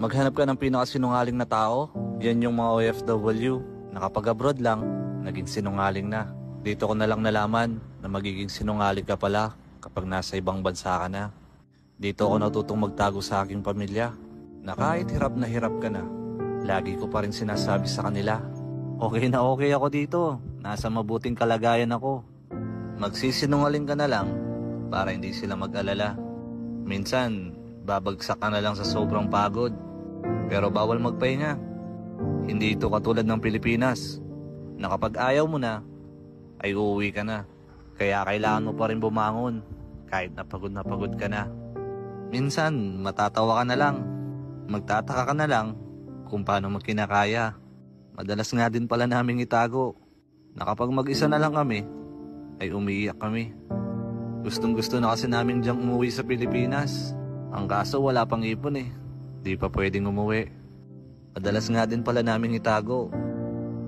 Maghanap ka ng pinakasinungaling na tao. Yan yung mga OFW na kapag abroad lang, naging sinungaling na. Dito ko na lang nalaman na magiging sinungaling ka pala kapag nasa ibang bansa ka na. Dito ako natutong magtago sa aking pamilya na kahit hirap ka na, lagi ko pa rin sinasabi sa kanila, okay na okay ako dito, nasa mabuting kalagayan ako. Magsisinungaling ka na lang para hindi sila mag-alala. Minsan, babagsak ka na lang sa sobrang pagod, pero bawal magpahinga. Hindi ito katulad ng Pilipinas, na kapag ayaw mo na, ay uuwi ka na. Kaya kailangan mo pa rin bumangon, kahit na pagod ka na. Minsan, matatawa ka na lang, magtataka ka na lang kung paano mo kinakaya. Madalas nga din pala naming itago, na kapag mag-isa na lang kami, ay umiiyak kami. Gustong gusto na kasi namin diyang umuwi sa Pilipinas. Ang kaso wala pang ipon eh, di pa pwedeng umuwi. Madalas nga din pala naming itago,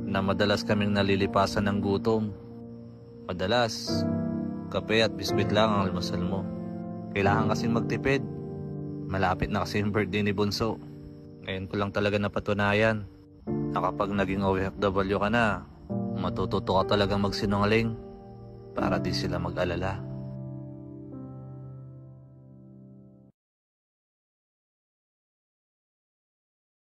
na madalas kaming nalilipasan ng gutom. Madalas, kape at biskwit lang ang almusal mo. Kailangan kasing magtipid. Malapit na kasi yung birthday ni Bunso. Ngayon ko lang talaga napatunayan na kapag naging OFW ka na, matututo ka talagang magsinungaling para di sila mag-alala.